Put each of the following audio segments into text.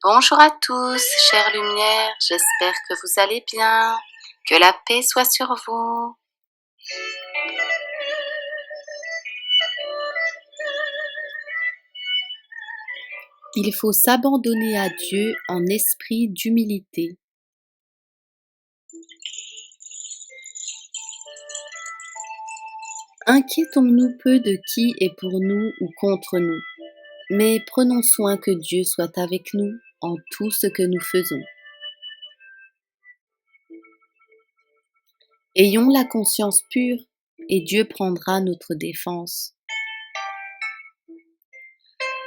Bonjour à tous, chères lumières, j'espère que vous allez bien, que la paix soit sur vous. Il faut s'abandonner à Dieu en esprit d'humilité. Inquiétons-nous peu de qui est pour nous ou contre nous, mais prenons soin que Dieu soit avec nous en tout ce que nous faisons. Ayons la conscience pure et Dieu prendra notre défense.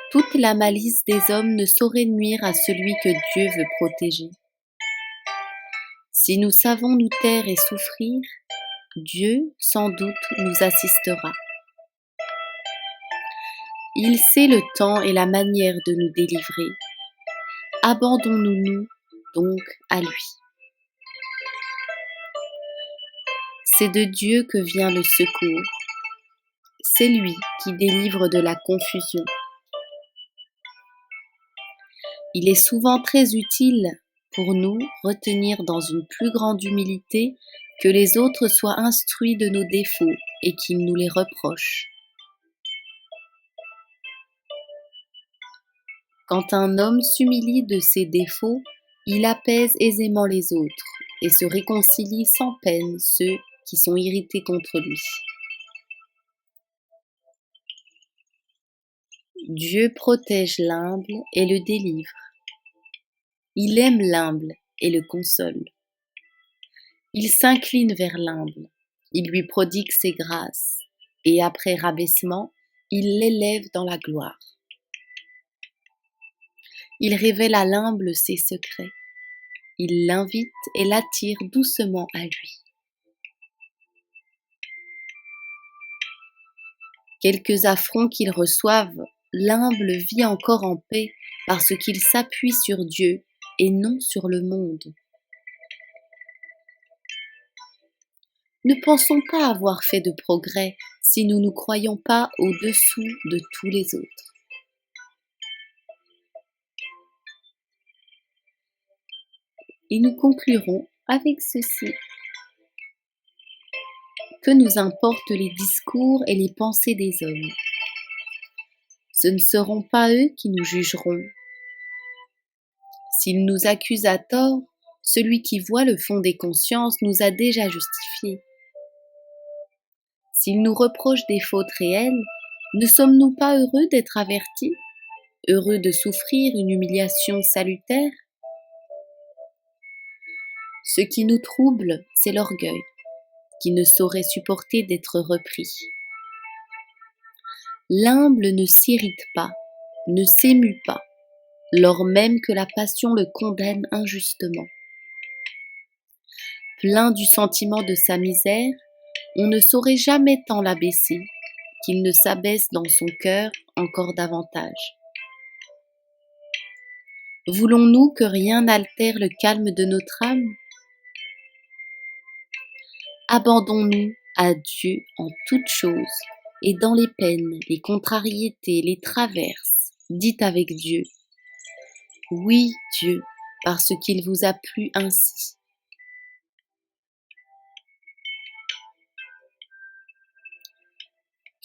Toute la malice des hommes ne saurait nuire à celui que Dieu veut protéger. Si nous savons nous taire et souffrir, Dieu sans doute nous assistera. Il sait le temps et la manière de nous délivrer. Abandonnons-nous donc à lui. C'est de Dieu que vient le secours. C'est lui qui délivre de la confusion. Il est souvent très utile pour nous retenir dans une plus grande humilité que les autres soient instruits de nos défauts et qu'ils nous les reprochent. Quand un homme s'humilie de ses défauts, il apaise aisément les autres et se réconcilie sans peine ceux qui sont irrités contre lui. Dieu protège l'humble et le délivre. Il aime l'humble et le console. Il s'incline vers l'humble, il lui prodigue ses grâces, et après rabaissement, il l'élève dans la gloire. Il révèle à l'humble ses secrets, il l'invite et l'attire doucement à lui. Quelques affronts qu'il reçoive, l'humble vit encore en paix parce qu'il s'appuie sur Dieu et non sur le monde. Ne pensons pas avoir fait de progrès si nous ne croyons pas au-dessous de tous les autres. Et nous conclurons avec ceci. Que nous importent les discours et les pensées des hommes? Ce ne seront pas eux qui nous jugeront. S'ils nous accusent à tort, celui qui voit le fond des consciences nous a déjà justifiés. S'ils nous reprochent des fautes réelles, ne sommes-nous pas heureux d'être avertis, heureux de souffrir une humiliation salutaire? Ce qui nous trouble, c'est l'orgueil, qui ne saurait supporter d'être repris. L'humble ne s'irrite pas, ne s'émue pas, lors même que la passion le condamne injustement. Plein du sentiment de sa misère, on ne saurait jamais tant l'abaisser qu'il ne s'abaisse dans son cœur encore davantage. Voulons-nous que rien n'altère le calme de notre âme? Abandonnons-nous à Dieu en toutes choses, et dans les peines, les contrariétés, les traverses, dites avec Dieu: oui, Dieu, parce qu'il vous a plu ainsi.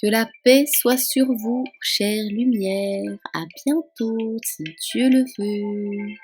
Que la paix soit sur vous, chère lumière. À bientôt, si Dieu le veut.